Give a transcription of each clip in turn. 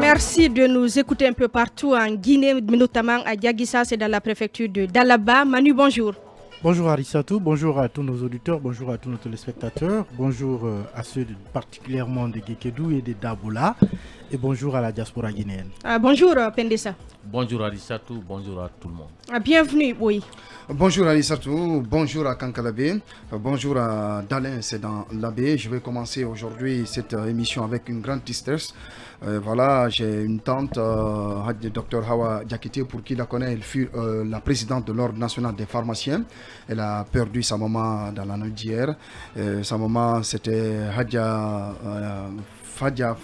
Merci de nous écouter un peu partout en Guinée, notamment à Diaguissa, c'est dans la préfecture de Dalaba. Manu, bonjour. Bonjour Arissatou, bonjour à tous nos auditeurs, bonjour à tous nos téléspectateurs, bonjour à ceux particulièrement de Guékédou et de Daboula, et bonjour à la diaspora guinéenne. Bonjour Pendessa. Bonjour Arissatou, bonjour à tout le monde. Bienvenue, oui. Bonjour Arissatou, bonjour à Kankalabé, bonjour à Dalin, c'est dans l'Abbé. Je vais commencer aujourd'hui cette émission avec une grande tristesse. Voilà, j'ai une tante, Dr Hawa Diakité, pour qui la connaît, elle fut la présidente de l'Ordre national des pharmaciens. Elle a perdu sa maman dans la nuit d'hier. Sa maman, c'était Hadja Fadia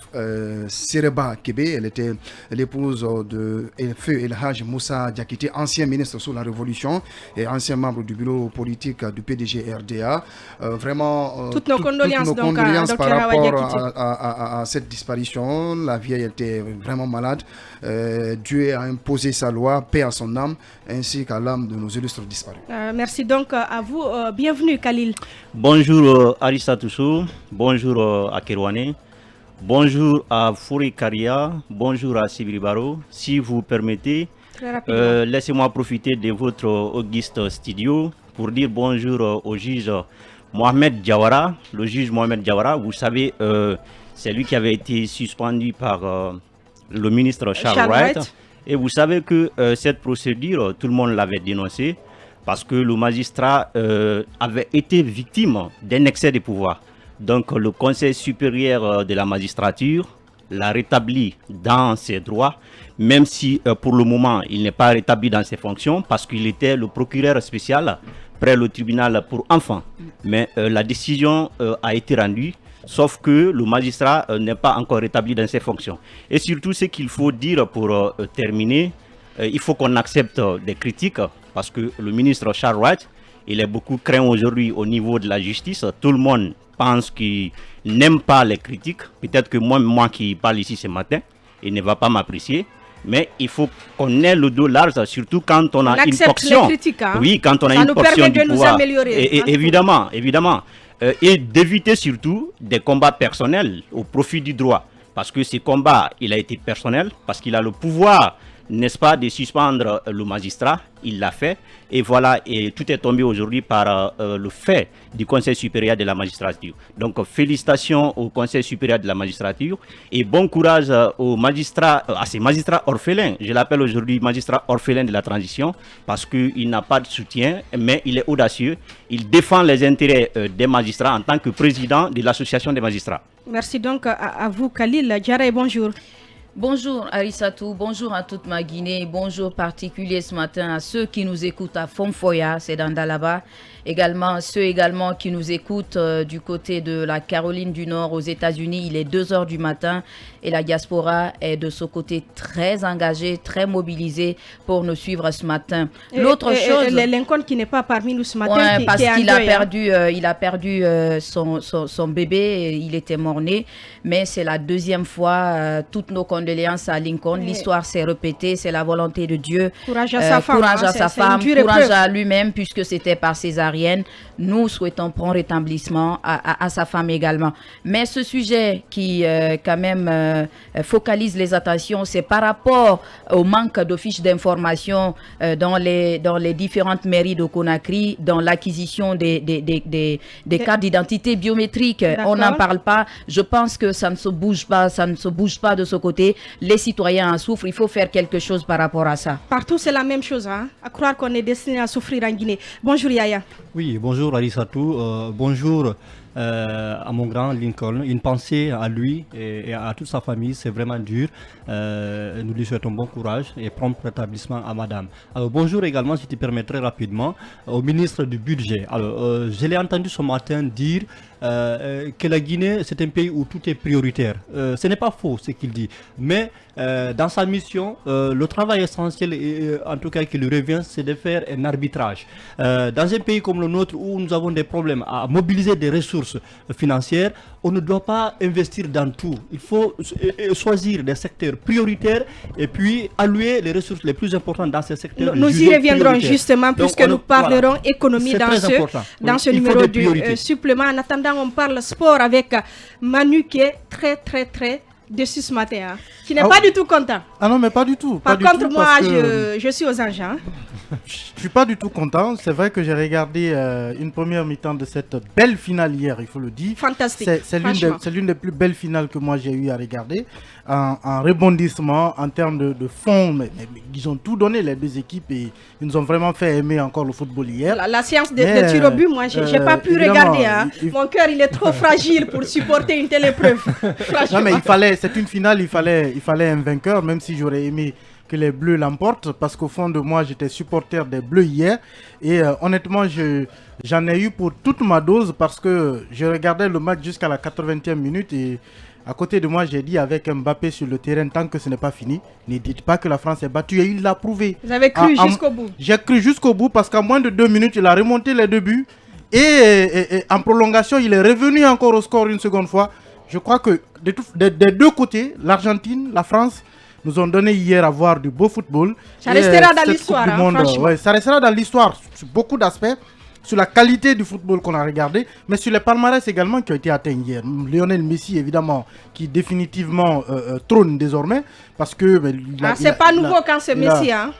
Sereba Kébé. Elle était l'épouse de Feu El Haj Moussa Diakité, ancien ministre sous la Révolution et ancien membre du bureau politique du PDG RDA. Vraiment, toutes nos condoléances par rapport à cette disparition. La vieille était vraiment malade. Dieu a imposé sa loi, paix à son âme, ainsi qu'à l'âme de nos illustres disparus. Merci donc à vous. Bienvenue Khalil. Bonjour Arissatou, bonjour à Kerouane. Bonjour à Fouri Karia, bonjour à Sibiri Baro. Si vous permettez, laissez-moi profiter de votre auguste studio pour dire bonjour au juge Mohamed Diawara. Le juge Mohamed Diawara, vous savez, c'est lui qui avait été suspendu par le ministre Charles Wright. Et vous savez que cette procédure, tout le monde l'avait dénoncée parce que le magistrat avait été victime d'un excès de pouvoir. Donc le Conseil supérieur de la magistrature l'a rétabli dans ses droits, même si pour le moment il n'est pas rétabli dans ses fonctions parce qu'il était le procureur spécial près le tribunal pour enfants. Mais la décision a été rendue, sauf que le magistrat n'est pas encore rétabli dans ses fonctions. Et surtout, ce qu'il faut dire pour terminer, il faut qu'on accepte des critiques parce que le ministre Charles Wright, il est beaucoup craint aujourd'hui au niveau de la justice. Tout le monde pense qu'il n'aime pas les critiques. Peut-être que moi qui parle ici ce matin, il ne va pas m'apprécier. Mais il faut qu'on ait le dos large, surtout quand on a une portion. Oui, quand on a une portion du pouvoir. Et évidemment. Et d'éviter surtout des combats personnels au profit du droit. Parce que ce combat, il a été personnel, parce qu'il a le pouvoir, n'est-ce pas, de suspendre le magistrat. Il l'a fait. Et voilà, et tout est tombé aujourd'hui par le fait du Conseil supérieur de la magistrature. Donc, félicitations au Conseil supérieur de la magistrature et bon courage aux magistrats, à ces magistrats orphelins. Je l'appelle aujourd'hui magistrat orphelin de la transition parce qu'il n'a pas de soutien, mais il est audacieux. Il défend les intérêts des magistrats en tant que président de l'association des magistrats. Merci donc à vous, Khalil. Djara, bonjour. Bonjour Arissatou, bonjour à toute ma Guinée, bonjour particulier ce matin à ceux qui nous écoutent à Fonfoya, c'est dans Dalaba, également ceux qui nous écoutent du côté de la Caroline du Nord aux États-Unis. Il est 2h du matin et la diaspora est de ce côté très engagée, très mobilisée pour nous suivre ce matin. L'autre chose, Lincoln qui n'est pas parmi nous ce matin, parce qu'il a perdu son bébé, il était mort-né, mais c'est la deuxième fois. Toutes nos condoléances à Lincoln. L'histoire s'est répétée, c'est la volonté de Dieu. Courage à sa femme, courage à lui-même puisque c'était par césarienne. Nous souhaitons prompt rétablissement à sa femme également. Mais ce sujet qui quand même focalise les attentions, c'est par rapport au manque de fiches d'information dans les différentes mairies de Conakry, dans l'acquisition des cartes d'identité biométriques. On n'en parle pas. Je pense que ça ne se bouge pas de ce côté. Les citoyens en souffrent. Il faut faire quelque chose par rapport à ça. Partout, c'est la même chose. À croire qu'on est destiné à souffrir en Guinée. Bonjour Yaya. Oui, bonjour Arissatou. Bonjour à mon grand Lincoln. Une pensée à lui et à toute sa famille. C'est vraiment dur. Nous lui souhaitons bon courage et prompt rétablissement à madame. Alors bonjour également, si tu permets très rapidement, au ministre du budget. Alors, je l'ai entendu ce matin dire que la Guinée, c'est un pays où tout est prioritaire. Ce n'est pas faux ce qu'il dit. Mais dans sa mission, le travail essentiel, en tout cas qui lui revient, c'est de faire un arbitrage. Dans un pays comme le nôtre où nous avons des problèmes à mobiliser des ressources financières, on ne doit pas investir dans tout. Il faut choisir des secteurs prioritaires et puis allouer les ressources les plus importantes dans ces secteurs. Nous y reviendrons justement puisque nous parlerons économie dans ce numéro de supplément. En attendant, on parle sport avec Manu qui est très déçu ce matin, hein. Tu n'es pas du tout content. Ah non, mais pas du tout. Par contre, moi, je suis aux anges. Hein. Je suis pas du tout content. C'est vrai que j'ai regardé une première mi-temps de cette belle finale hier, il faut le dire. Fantastique. C'est l'une des plus belles finales que moi j'ai eu à regarder. En rebondissement, en termes de fond, mais ils ont tout donné, les deux équipes, et ils nous ont vraiment fait aimer encore le football hier. La séance de tir au but, moi, j'ai pas pu regarder. Hein. Mon cœur, il est trop fragile pour supporter une telle épreuve. Non, mais c'est une finale, il fallait un vainqueur, même si j'aurais aimé que les Bleus l'emportent, parce qu'au fond de moi, j'étais supporter des Bleus hier. Et honnêtement, j'en ai eu pour toute ma dose, parce que je regardais le match jusqu'à la 80e minute et à côté de moi, j'ai dit avec Mbappé sur le terrain, tant que ce n'est pas fini, ne dites pas que la France est battue. Et il l'a prouvé. Vous avez cru jusqu'au bout? J'ai cru jusqu'au bout, parce qu'en moins de 2 minutes, il a remonté les 2 buts. Et en prolongation, il est revenu encore au score une seconde fois. Je crois que des deux côtés, l'Argentine, la France, nous ont donné hier à voir du beau football. Ça restera dans l'histoire, franchement. Ouais, ça restera dans l'histoire sur beaucoup d'aspects. Sur la qualité du football qu'on a regardé, mais sur les palmarès également qui ont été atteints hier. Lionel Messi, évidemment, qui définitivement trône désormais, parce que... c'est pas nouveau quand c'est Messi, hein.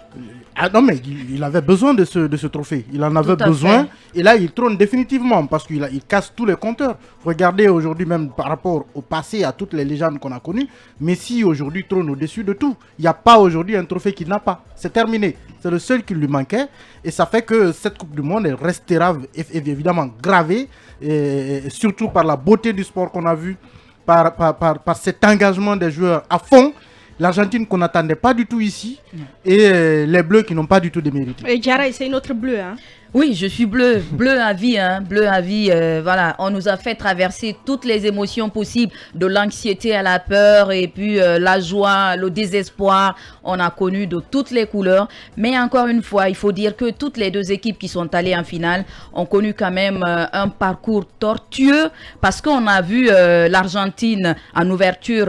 Ah non, mais il avait besoin de ce trophée. Il en avait besoin. Et là, il trône définitivement parce qu'il casse tous les compteurs. Regardez aujourd'hui, même par rapport au passé, à toutes les légendes qu'on a connues, Messi aujourd'hui trône au-dessus de tout. Il n'y a pas aujourd'hui un trophée qu'il n'a pas. C'est terminé. C'est le seul qui lui manquait. Et ça fait que cette Coupe du Monde, elle restera évidemment gravée. Et surtout par la beauté du sport qu'on a vu, par cet engagement des joueurs à fond. L'Argentine qu'on n'attendait pas du tout ici, et les Bleus qui n'ont pas du tout démérité. Et Diarra, c'est une autre bleue, hein? Oui, je suis bleu à vie, hein, bleu à vie. Voilà, on nous a fait traverser toutes les émotions possibles, de l'anxiété à la peur, et puis la joie, le désespoir. On a connu de toutes les couleurs. Mais encore une fois, il faut dire que toutes les deux équipes qui sont allées en finale ont connu quand même un parcours tortueux, parce qu'on a vu l'Argentine en ouverture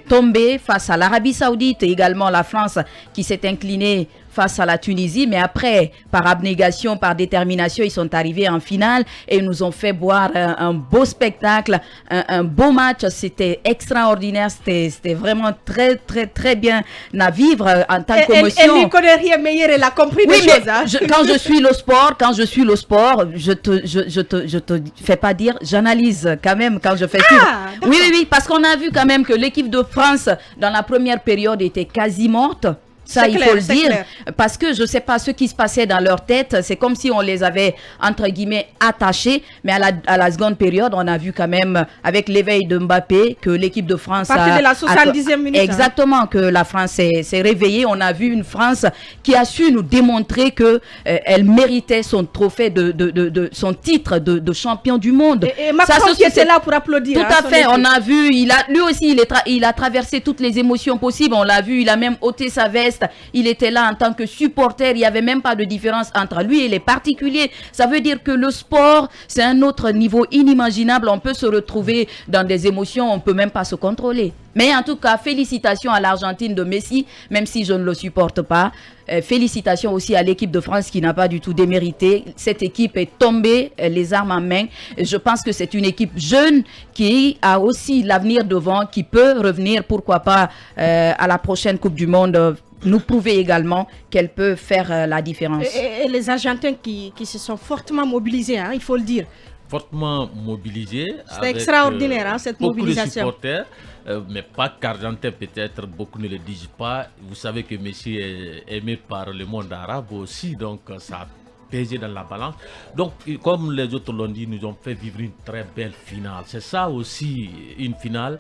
tomber face à l'Arabie Saoudite, et également la France qui s'est inclinée face à la Tunisie, mais après, par abnégation, par détermination, ils sont arrivés en finale et ils nous ont fait boire un beau spectacle, un beau match. C'était extraordinaire, c'était vraiment très, très, très bien à vivre en tant qu'émotion. Elle n'y connaît rien meilleur, elle a compris des choses. Hein? Quand je suis le sport, je te fais pas dire, j'analyse quand même quand je fais tout. Oui, parce qu'on a vu quand même que l'équipe de France, dans la première période, était quasi morte. Ça, il faut le dire, parce que je ne sais pas ce qui se passait dans leur tête. C'est comme si on les avait, entre guillemets, attachés. Mais à la seconde période, on a vu quand même, avec l'éveil de Mbappé, que l'équipe de France... À partir de la 70e minute. Exactement, que la France s'est réveillée. On a vu une France qui a su nous démontrer qu'elle méritait son trophée, son titre de champion du monde. Et Macron qui était là pour applaudir. Tout à fait, on a vu, lui aussi, il a traversé toutes les émotions possibles. On l'a vu, il a même ôté sa veste. Il était là en tant que supporter. Il n'y avait même pas de différence entre lui et les particuliers. Ça veut dire que le sport, c'est un autre niveau inimaginable. On peut se retrouver dans des émotions, on ne peut même pas se contrôler. Mais en tout cas, félicitations à l'Argentine de Messi, même si je ne le supporte pas. Félicitations aussi à l'équipe de France qui n'a pas du tout démérité. Cette équipe est tombée les armes en main. Je pense que c'est une équipe jeune qui a aussi l'avenir devant, qui peut revenir, pourquoi pas, à la prochaine Coupe du Monde, nous prouver également qu'elle peut faire la différence. Et les Argentins qui se sont fortement mobilisés, hein, il faut le dire. Fortement mobilisés. C'est extraordinaire, cette mobilisation. Beaucoup de supporters, mais pas qu'Argentin peut-être, beaucoup ne le disent pas. Vous savez que Messi est aimé par le monde arabe aussi, donc ça a pesé dans la balance. Donc, comme les autres l'ont dit, nous ont fait vivre une très belle finale. C'est ça aussi, une finale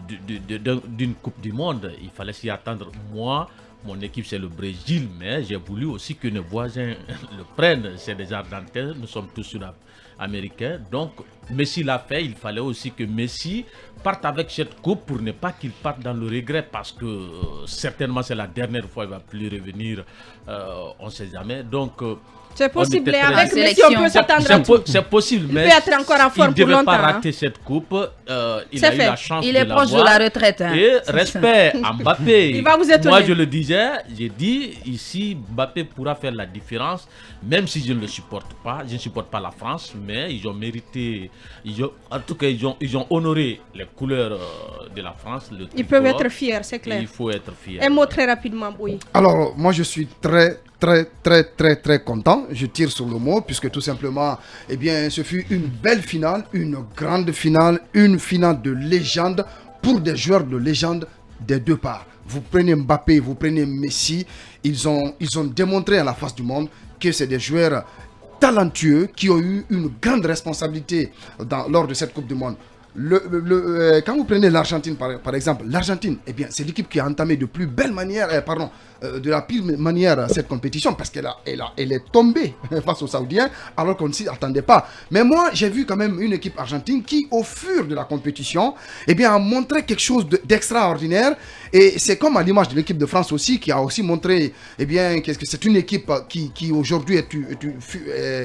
d'une Coupe du Monde. Il fallait s'y attendre. Moi, mon équipe, c'est le Brésil, mais j'ai voulu aussi que nos voisins le prennent. C'est des Argentins, nous sommes tous Sud-Américains. Donc, Messi l'a fait. Il fallait aussi que Messi parte avec cette coupe pour ne pas qu'il parte dans le regret, parce que certainement c'est la dernière fois qu'il ne va plus revenir. On ne sait jamais. Donc, C'est possible, était très avec bien. Messi, on peut s'attendre à tout. C'est possible, mais peut être encore en forme il ne pour devait pas longtemps, rater cette coupe. Il C'est a eu fait. la chance Il de est proche de l'avoir. la retraite. Hein. Et respect à Mbappé. Il va vous étonner. Moi, je le disais, j'ai dit, ici, Mbappé pourra faire la différence, même si je ne le supporte pas. Je ne supporte pas la France, mais ils ont mérité, en tout cas, ils ont honoré les couleurs de la France. Ils peuvent être fiers, c'est Et clair. il faut être fier. Un mot très rapidement, oui. Alors, moi, je suis très content. Je tire sur le mot, puisque tout simplement, eh bien, ce fut une belle finale, une grande finale, une finale de légende pour des joueurs de légende des deux parts. Vous prenez Mbappé, vous prenez Messi, ils ont démontré à la face du monde que c'est des joueurs talentueux qui ont eu une grande responsabilité lors de cette Coupe du Monde. Quand vous prenez l'Argentine par exemple, l'Argentine, eh bien, c'est l'équipe qui a entamé de plus belle manière, de la pire manière cette compétition, parce qu'elle est tombée face aux Saoudiens alors qu'on ne s'y attendait pas. Mais moi, j'ai vu quand même une équipe argentine qui, au fur de la compétition, eh bien, a montré quelque chose d'extraordinaire. Et c'est comme à l'image de l'équipe de France aussi, qui a aussi montré, eh bien, que c'est une équipe qui aujourd'hui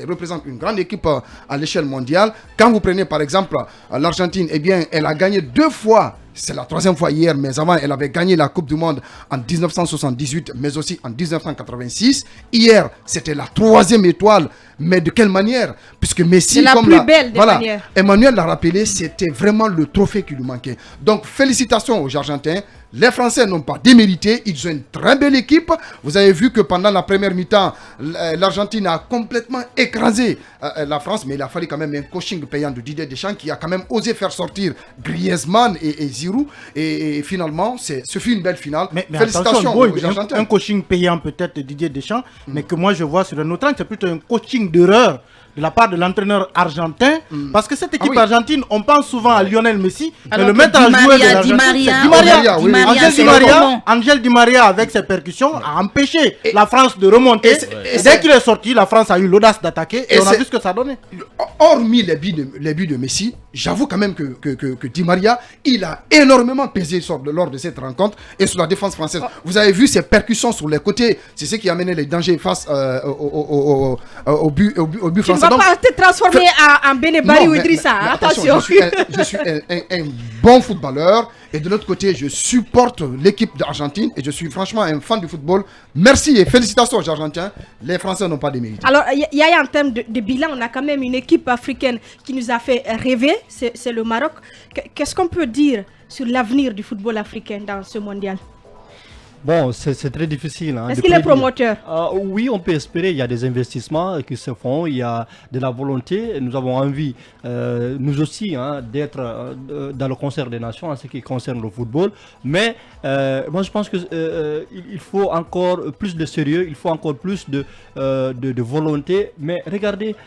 représente une grande équipe à l'échelle mondiale. Quand vous prenez par exemple l'Argentine, eh bien, elle a gagné 2 fois. C'est la 3e fois hier, mais avant, elle avait gagné la Coupe du Monde en 1978, mais aussi en 1986. Hier, c'était la 3e étoile. Mais de quelle manière? Puisque Messi, c'est la plus belle des manières. Emmanuel l'a rappelé, c'était vraiment le trophée qui lui manquait. Donc, félicitations aux Argentins. Les Français n'ont pas démérité, ils ont une très belle équipe. Vous avez vu que pendant la première mi-temps, l'Argentine a complètement écrasé la France, mais il a fallu quand même un coaching payant de Didier Deschamps qui a quand même osé faire sortir Griezmann et Giroud. Et finalement, ce fut une belle finale. Mais félicitations aux Argentins. Un coaching payant peut-être de Didier Deschamps, mais que moi je vois sur un autre angle, c'est plutôt un coaching d'erreur de la part de l'entraîneur argentin, parce que cette équipe argentine, on pense souvent à Lionel Messi, mais le maître à jouer de l'Argentine, c'est Di Maria. Angel Di Maria, avec ses percussions, a empêché la France de remonter. Et dès qu'il est sorti, la France a eu l'audace d'attaquer, et on a vu ce que ça donnait. Hormis les buts de Messi, j'avoue quand même que Di Maria, il a énormément pesé lors de cette rencontre et sur la défense française. Vous avez vu ses percussions sur les côtés, c'est ce qui a amené les dangers face au but français. Tu ne vas pas te transformer en Benebari ou Idrissa, attention. Je suis un bon footballeur et de l'autre côté, je supporte l'équipe d'Argentine et je suis franchement un fan du football. Merci et félicitations aux Argentins. Les Français n'ont pas démérité. Alors, en termes de bilan, on a quand même une équipe africaine qui nous a fait rêver, c'est le Maroc. Qu'est-ce qu'on peut dire sur l'avenir du football africain dans ce mondial? Bon, c'est très difficile. Est-ce qu'il est promoteur? Oui, on peut espérer. Il y a des investissements qui se font, il y a de la volonté. Nous avons envie, nous aussi, d'être dans le concert des nations en ce qui concerne le football. Mais moi, je pense qu'il faut encore plus de sérieux, il faut encore plus de volonté. Mais regardez,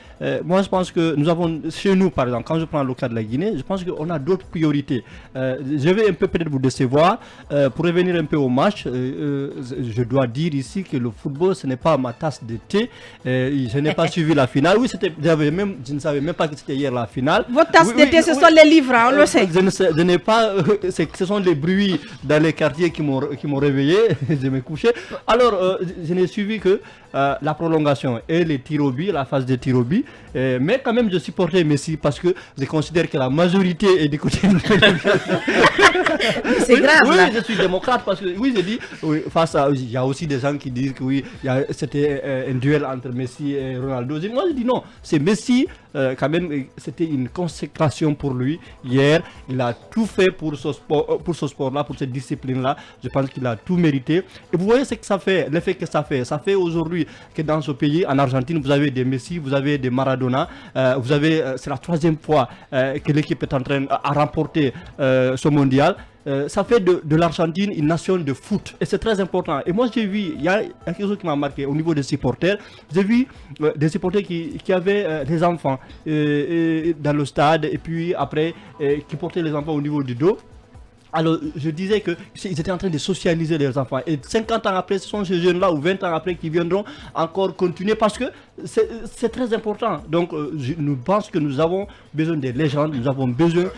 moi, je pense que nous avons, chez nous, par exemple, quand je prends le cas de la Guinée, je pense qu'on a d'autres priorités. Je vais un peu peut-être vous décevoir. Pour revenir un peu au match, je dois dire ici que le football, ce n'est pas ma tasse de thé. Je n'ai pas suivi la finale. Oui, je ne savais même pas que c'était hier la finale. Votre tasse de thé, ce sont les livres, on le sait. Je n'ai pas. Ce sont les bruits dans les quartiers qui m'ont réveillé. Je me couchais. Alors, je n'ai suivi que la prolongation et les tirs au but, la phase des tirs au but. Mais quand même, je supportais Messi parce que je considère que la majorité est du côté de C'est grave. Oui, là. je suis démocrate parce que, oui, j'ai dit, oui, il y a aussi des gens qui disent que oui, c'était un duel entre Messi et Ronaldo. Moi, je dis non, c'est Messi, quand même, c'était une consécration pour lui. Hier, il a tout fait pour ce sport-là, pour cette discipline-là. Je pense qu'il a tout mérité. Et vous voyez ce que ça fait, l'effet que ça fait. Ça fait aujourd'hui que dans ce pays, en Argentine, vous avez des Messi, vous avez des Maradona, c'est la 3e fois que l'équipe est en train de remporter ce mondial. Ça fait de l'Argentine une nation de foot et c'est très important. Et moi j'ai vu, il y a quelque chose qui m'a marqué au niveau des supporters. J'ai vu des supporters qui avaient des enfants dans le stade et puis après qui portaient les enfants au niveau du dos. Alors, je disais qu'ils étaient en train de socialiser les enfants. Et 50 ans après, ce sont ces jeunes-là, ou 20 ans après, qui viendront encore continuer. Parce que c'est très important. Donc, nous pensons que nous avons besoin des légendes, nous avons besoin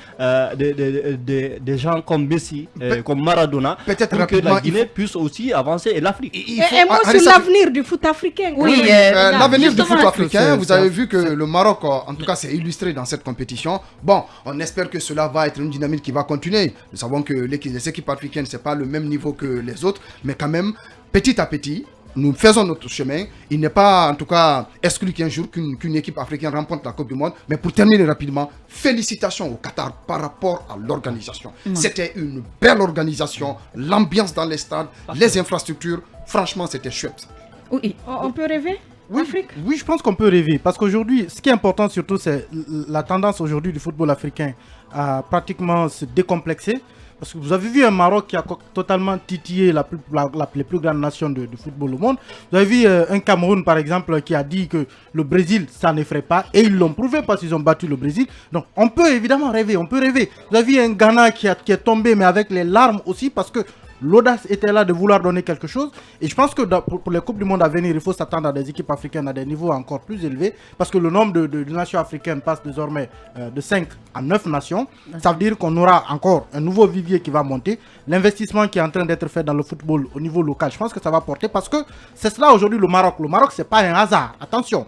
des gens comme Messi, comme Maradona, pour que la Guinée puisse aussi avancer et l'Afrique. Et moi, sur l'avenir du foot africain. Oui, l'avenir du foot africain, vous avez vu que le Maroc, en tout cas, s'est illustré dans cette compétition. Bon, on espère que cela va être une dynamique qui va continuer. Nous savons que les équipes africaines, ce n'est pas le même niveau que les autres, mais quand même, petit à petit, nous faisons notre chemin. Il n'est pas, en tout cas, exclu qu'un jour qu'une équipe africaine remporte la Coupe du Monde. Mais pour terminer rapidement, félicitations au Qatar par rapport à l'organisation. C'était une belle organisation, l'ambiance dans les stades, les infrastructures. Franchement, c'était chouette. Oui. On peut rêver? Oui, je pense qu'on peut rêver. Parce qu'aujourd'hui, ce qui est important surtout, c'est la tendance aujourd'hui du football africain à pratiquement se décomplexer. Parce que vous avez vu un Maroc qui a totalement titillé les plus grandes nations de football au monde. Vous avez vu un Cameroun, par exemple, qui a dit que le Brésil, ça n'effraie pas. Et ils l'ont prouvé parce qu'ils ont battu le Brésil. Donc, on peut évidemment rêver, on peut rêver. Vous avez vu un Ghana qui est tombé, mais avec les larmes aussi, parce que l'audace était là de vouloir donner quelque chose. Et je pense que pour les Coupes du Monde à venir, il faut s'attendre à des équipes africaines à des niveaux encore plus élevés. Parce que le nombre de nations africaines passe désormais de 5 à 9 nations. Ça veut dire qu'on aura encore un nouveau vivier qui va monter. L'investissement qui est en train d'être fait dans le football au niveau local, je pense que ça va porter. Parce que c'est cela aujourd'hui le Maroc. Le Maroc, ce n'est pas un hasard. Attention,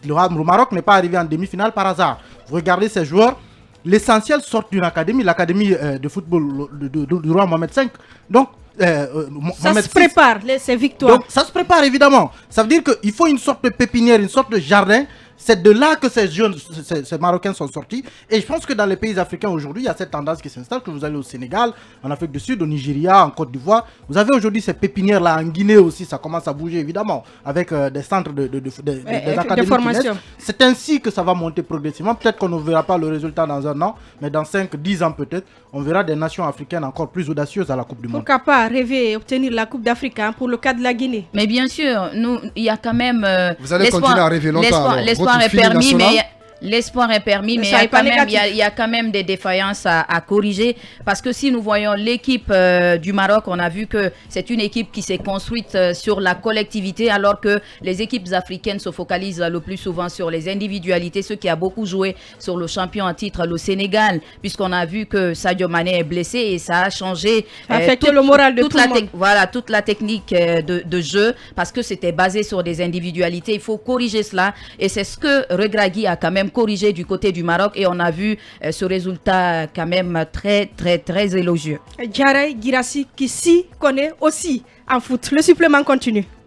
le Maroc n'est pas arrivé en demi-finale par hasard. Vous regardez ces joueurs. L'essentiel sort d'une académie, l'académie de football du roi Mohamed V. Donc, ça se prépare, ces victoires. Donc, ça se prépare évidemment. Ça veut dire qu'il faut une sorte de pépinière, une sorte de jardin. C'est de là que ces jeunes, ces Marocains sont sortis. Et je pense que dans les pays africains aujourd'hui, il y a cette tendance qui s'installe, que vous allez au Sénégal, en Afrique du Sud, au Nigeria, en Côte d'Ivoire. Vous avez aujourd'hui ces pépinières-là en Guinée aussi, ça commence à bouger évidemment, avec des centres des académies de formation. C'est ainsi que ça va monter progressivement. Peut-être qu'on ne verra pas le résultat dans un an, mais dans 5-10 ans peut-être, on verra des nations africaines encore plus audacieuses à la Coupe du Monde. Pourquoi pas rêver et obtenir la Coupe d'Afrique pour le cas de la Guinée? Mais bien sûr, il y a quand même... vous allez continuer à rêver longtemps. L'espoir est permis, mais l'espoir est permis, mais il y a quand même des défaillances à corriger. Parce que si nous voyons l'équipe du Maroc, on a vu que c'est une équipe qui s'est construite sur la collectivité, alors que les équipes africaines se focalisent le plus souvent sur les individualités, ce qui a beaucoup joué sur le champion en titre, le Sénégal, puisqu'on a vu que Sadio Mané est blessé et ça a changé le moral de tout le monde. Voilà, toute la technique de jeu, parce que c'était basé sur des individualités. Il faut corriger cela, et c'est ce que Regragui a quand même corrigé du côté du Maroc, et on a vu ce résultat quand même très élogieux. Djaraï Girassi qui s'y connaît aussi en foot. Le supplément continue.